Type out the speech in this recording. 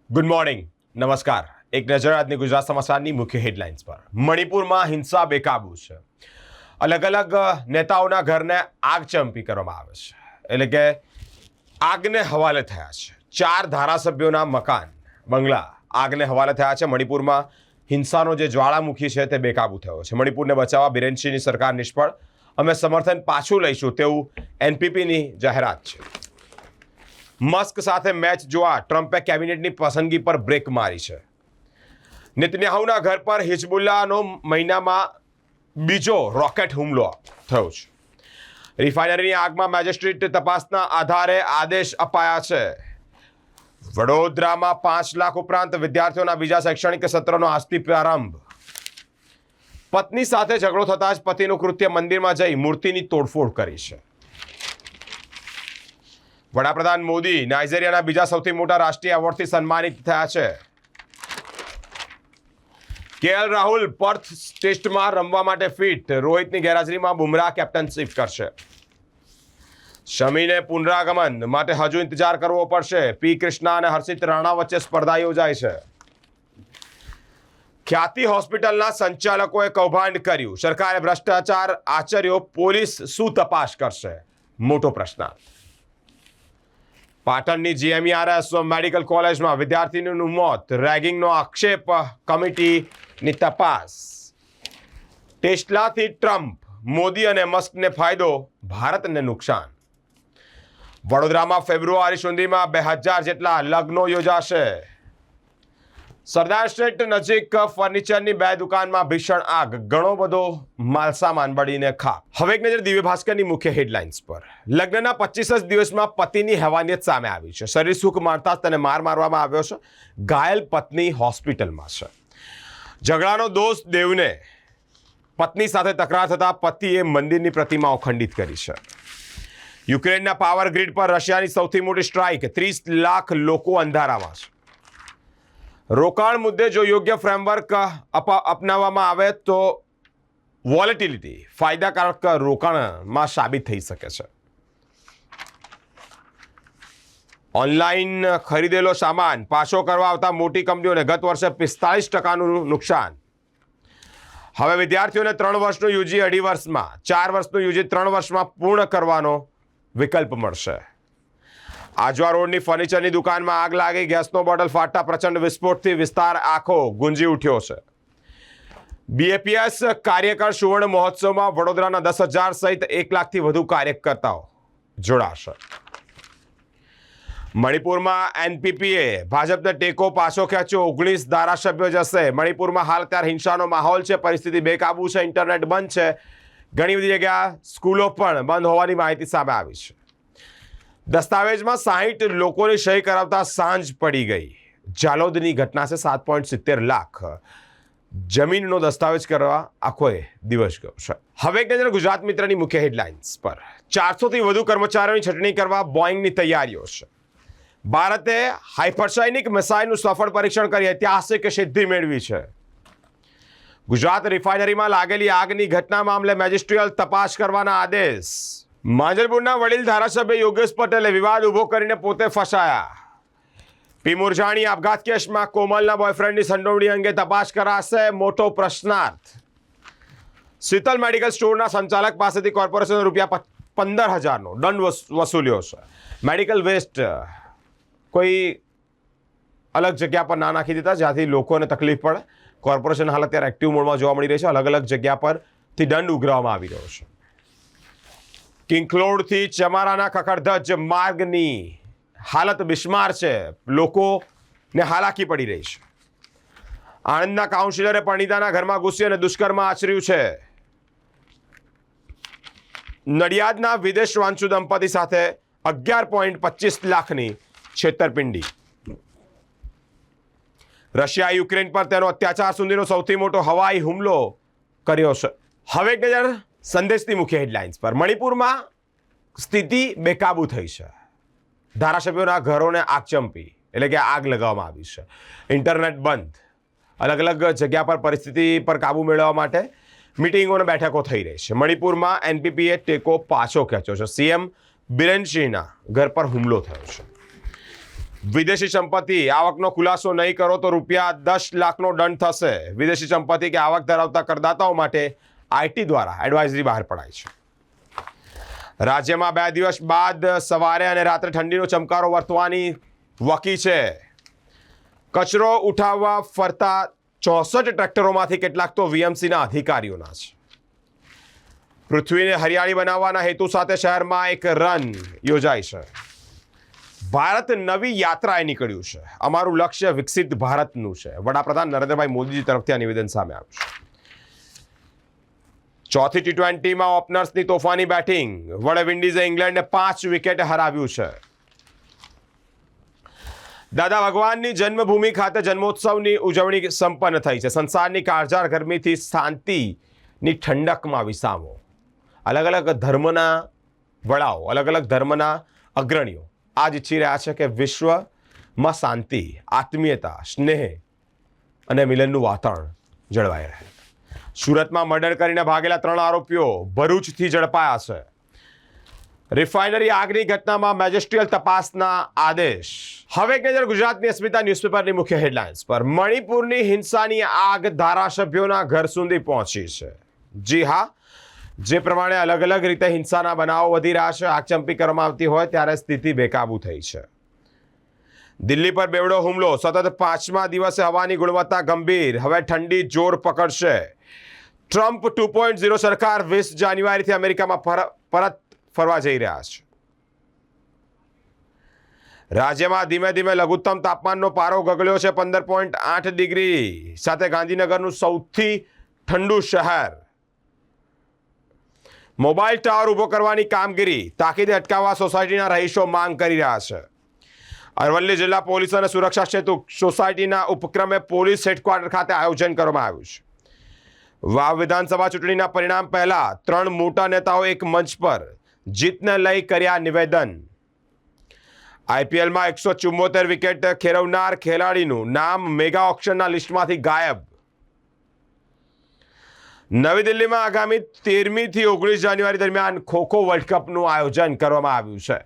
Good morning, નમસ્કાર. એક નજર આજની ગુજરાત સમાચારની મુખ્ય હેડલાઇન્સ પર. મણિપુરમાં હિંસા બેકાબુ છે. અલગ અલગ નેતાઓના ઘરને આગચંપી કરવામાં આવે છે, એટલે કે આગને હવાલે થયા છે. 4 ધારાસભ્યોના મકાન બંગલા આગને હવાલે થયા છે. મણિપુરમાં હિંસાનો જે જ્વાળામુખી છે તે બેકાબુ થયો છે. મણિપુરને બચાવવા બિરેન સિંહની સરકાર નિષ્ફળ, અમે સમર્થન પાછું લઈશું તેવું એનપીપીની જાહેરાત છે. મસ્ક સાથે મેચ જોવા ટ્રમ્પે કેબિનેટની પસંદગી પર બ્રેક મારી છે. નેતન્યાહુના ઘર પર હિઝબુલ્લાહનો મહિનામાં બીજો રોકેટ હુમલો થયો છે. રિફાઇનરીની આગમાં મેજિસ્ટ્રેટ તપાસના આધારે આદેશ અપાયા છે. વડોદરામાં 5 લાખ ઉપરાંત વિદ્યાર્થીઓના બીજા શૈક્ષણિક સત્રનો આજથી પ્રારંભ. પત્ની સાથે ઝઘડો થતાં જ પતિનું કૃત્ય મંદિરમાં જઈ મૂર્તિની તોડફોડ કરી છે. વડાપ્રધાન મોદી નાઇજીરિયાના બીજા સૌથી મોટા રાષ્ટ્રીય એવોર્ડથી સન્માનિત થયા છે. કેએલ રાહુલ પર્થ ટેસ્ટમાં રમવા માટે ફિટ. રોહિતની ગેરહાજરીમાં બુમરાહ કેપ્ટનશીપ કરશે. શમીને પુનરાગમન માટે હજુ ઇંતજાર કરવો પડશે. પી કૃષ્ણા અને હર્ષિત રાણા વચ્ચે સ્પર્ધા યોજાય છે. ખ્યાતિ હોસ્પિટલના સંચાલકોએ કૌભાંડ કર્યું. સરકારે ભ્રષ્ટાચાર આચર્યો, પોલીસ શું તપાસ કરશે? મોટો પ્રશ્ન. પાટણની જીએમઈઆરએસ મેડિકલ કોલેજમાં વિદ્યાર્થીનું મોત. રેગિંગનો આક્ષેપ, કમિટીની તપાસ. ટેસ્લાથી ટ્રમ્પ, મોદી અને મસ્કને ફાયદો, ભારતને નુકસાન. વડોદરામાં ફેબ્રુઆરી સુધીમાં 2000 જેટલા લગ્નો યોજાશે. સરદાર સ્ટ્રીટ નજીક ફર્નિચરની 2 દુકાનમાં ભીષણ આગ. ઘણો બધો માલસામાન બળીને ખાખ. હવે એક નજર દિવ્ય ભાસ્કરની મુખ્ય હેડલાઇન્સ પર. લગ્નના 25 જ દિવસમાં પતિની હેવાનિયત સામે આવી છે. શરીર સુખ મારતા તેને મારવામાં આવ્યો છે. ઘાયલ પત્ની હોસ્પિટલમાં છે. ઝઘડાનો દોષ દેવને. પત્ની સાથે તકરાર થતા પતિએ મંદિરની પ્રતિમાઓ ખંડિત કરી છે. યુક્રેનના પાવર ગ્રીડ પર રશિયાની સૌથી મોટી સ્ટ્રાઇક. 30 લાખ લોકો અંધારામાં છે. રોકાણ મુદ્દે જો યોગ્ય ફ્રેમવર્ક અપનાવવામાં આવે તો વોલેટિલિટી ફાયદાકારક રોકાણમાં સાબિત થઈ શકે છે. ઓનલાઈન ખરીદેલો સામાન પાછો કરવા આવતા મોટી કંપનીઓને ગત વર્ષે 45% નુકસાન. હવે વિદ્યાર્થીઓને 3 વર્ષનું યુજી 2.5 વર્ષમાં, 4 વર્ષનું યુજી 3 વર્ષમાં પૂર્ણ કરવાનો વિકલ્પ મળશે. આજવા રોડની ફર્નિચરની દુકાનમાં આગ લાગી. ગેસનો બોટલ ફાટતા પ્રચંડ વિસ્ફોટથી વિસ્તાર આખો ગુંજી ઉઠ્યો છે. બીએપીએસ કાર્યકર સુવર્ણ મહોત્સવમાં વડોદરાના 10,000 સહિત 1 લાખથી વધુ કાર્યકર્તાઓ જોડાશે. મણિપુરમાં એનપીપીએ ભાજપને ટેકો પાછો ખેંચ્યો. 19 ધારાસભ્યો જશે. મણિપુરમાં હાલ અત્યારે હિંસાનો માહોલ છે. પરિસ્થિતિ બેકાબુ છે. ઇન્ટરનેટ બંધ છે. ઘણી બધી જગ્યા સ્કૂલો પણ બંધ હોવાની માહિતી સામે આવી છે. દસ્તાવેજમાં 60 લોકોની સહી કરાવતા સાંજ પડી ગઈ. જાલોદની ઘટના છે. 7.70 લાખ જમીનનો દસ્તાવેજ કરવા આખો દિવસ ગયો છે. હવે એક નજર ગુજરાત મિત્રની મુખ્ય હેડલાઇન્સ પર. 400થી વધુ કર્મચારીઓની છટણી કરવા બોઈંગની તૈયારીઓ છે. ભારતે હાઇપરસોનિક મિસાઇલનું સફળ પરીક્ષણ કરી ઐતિહાસિક સિદ્ધિ મેળવી છે. ગુજરાત રિફાઇનરીમાં લાગેલી આગની ઘટના મામલે મેજિસ્ટ્રીયલ તપાસ કરવાના આદેશ. માંજલપુરના વડીલ ધારાસભ્ય યોગેશ પટેલે વિવાદ ઉભો કરીને પોતે ફસાયા. પી મુરજાણી આપઘાત કેસમાં કોમલના બોયફ્રેન્ડની સંડોવણી અંગે તપાસ કરાશે. મોટો પ્રશ્નાર્થ. શીતલ મેડિકલ સ્ટોરના સંચાલક પાસેથી કોર્પોરેશન ₹15,000નો દંડ વસૂલ્યો છે. મેડિકલ વેસ્ટ કોઈ અલગ જગ્યા પર ના નાખી દેતા જ્યાંથી લોકોને તકલીફ પડે. કોર્પોરેશન હાલ અત્યારે એક્ટિવ મોડમાં જોવા મળી રહી છે. અલગ અલગ જગ્યા પરથી દંડ ઉઘરાવવામાં આવી રહ્યો છે. કિંગલોડથી ચમારાના ખખડધજ માર્ગની હાલત બિસ્માર છે. લોકોને હાલાકી પડી રહી છે. આણંદના કાઉન્સિલરે પરણીતાના ઘરમાં ઘૂસી અને દુષ્કર્મ આચર્યું છે. નડિયાદના વિદેશ વાંચુ દંપતી સાથે 11.25 લાખની છેતરપિંડી. રશિયા યુક્રેન પર તેનો અત્યાચાર સુધીનો સૌથી મોટો હવાઈ હુમલો કર્યો છે. હવે એક નજર સંદેશની મુખ્ય હેડલાઇન્સ પર. મણિપુરમાં સ્થિતિ બેકાબુ થઈ છે. ધારાસભ્યોના ઘરોને આગચંપી એટલે કે આગ લગાવવામાં આવી છે. ઇન્ટરનેટ બંધ. અલગ અલગ જગ્યા પર પરિસ્થિતિ પર કાબૂ મેળવવા માટે મિટિંગો અને બેઠકો થઈ રહી છે. મણિપુરમાં એનપીપીએ ટેકો પાછો ખેંચ્યો છે. સીએમ બિરેન સિંહના ઘર પર હુમલો થયો છે. વિદેશી સંપત્તિ આવકનો ખુલાસો નહીં કરો તો ₹10 લાખનો દંડ થશે. વિદેશી સંપત્તિ કે આવક ધરાવતા કરદાતાઓ માટે આઈટી દ્વારા એડવાઇઝરી બહાર પડાઈ છે. રાજ્યમાં 2 દિવસ બાદ સવારે અને રાત્રે ઠંડીનો ચમકારો વર્તવાની વકી છે. કચરો ઉઠાવવા ફરતા 64 ટ્રેક્ટરોમાંથી કેટલાક તો વીએમસીના અધિકારીઓના છે. પૃથ્વીને હરિયાળી બનાવવાના હેતુ સાથે શહેરમાં એક રન યોજાય છે. ભારત નવી યાત્રાએ નીકળ્યું છે. અમારું લક્ષ્ય વિકસિત ભારતનું છે. વડાપ્રધાન નરેન્દ્રભાઈ મોદીજી તરફથી આ નિવેદન સામે આવ્યું છે. ચોથી T20માં ઓપનર્સની તોફાની બેટિંગ વડે વિન્ડીઝે ઇંગ્લેન્ડને 5 વિકેટે હરાવ્યું છે. દાદા ભગવાનની જન્મભૂમિ ખાતે જન્મોત્સવની ઉજવણી સંપન્ન થઈ છે. સંસારની કાળઝાળ ગરમીથી શાંતિની ઠંડકમાં વિસામો. અલગ અલગ ધર્મના વડાઓ, અલગ અલગ ધર્મના અગ્રણીઓ આજ ઈચ્છી રહ્યા છે કે વિશ્વમાં શાંતિ, આત્મીયતા, સ્નેહ અને મિલનનું વાતાવરણ જળવાઈ રહે. સુરતમાં મર્ડર કરીને ભાગેલા 3 આરોપીઓ ભરૂચથી ઝડપાયા છે. રિફાઇનરી આગની ઘટનામાં મેજિસ્ટ્રીયલ તપાસના આદેશ. હવે એક નજર ગુજરાતની અસ્મિતા ન્યૂઝપેપરની મુખ્ય હેડલાઇન્સ પર. મણિપુરની હિંસાની આગ ધારાસભ્યોના ઘર સુધી પહોંચી છે. જી હા, જે પ્રમાણે અલગ અલગ રીતે હિંસાના બનાવો વધી રહ્યા છે, આગચંપી કરવામાં આવતી હોય ત્યારે સ્થિતિ બેકાબૂ થઈ છે. દિલ્હી પર બેવડો હુમલો. સતત 5મા દિવસે હવાની ગુણવત્તા ગંભીર. હવે ઠંડી જોર પકડશે. ટ્રમ્પ 2.0 સરકાર 20 જાન્યુઆરીથી અમેરિકામાં પરત ફરવા જઈ રહ્યા છે. રાજ્યમાં ધીમે ધીમે લઘુત્તમ તાપમાનનો પારો ગગડ્યો છે 15.8 ડિગ્રી સાથે ગાંધીનગરનું સૌથી ઠંડુ શહેર. મોબાઈલ ટાવર ઊભો કરવાની કામગીરી તાકીદે અટકાવવા સોસાયટીના રહીશો માંગ કરી રહ્યા છે. અરવલ્લી જિલ્લા પોલીસ અને સુરક્ષા સેતુ સોસાયટીના ઉપક્રમે પોલીસ હેડક્વાર્ટર ખાતે આયોજન કરવામાં આવ્યું છે. વાવ વિધાનસભા ચૂંટણીના પરિણામ પહેલા 3 મોટા નેતાઓ એક મંચ પર જીતને લઈ કર્યા નિવેદન. આઈપીએલમાં 174 વિકેટ ખેરવનાર ખેલાડીનું નામ મેગા ઓક્શનના લિસ્ટમાંથી ગાયબ. નવી દિલ્હીમાં આગામી 13મી થી 19 જાન્યુઆરી દરમિયાન ખો-ખો વર્લ્ડ કપનું આયોજન કરવામાં આવ્યું છે.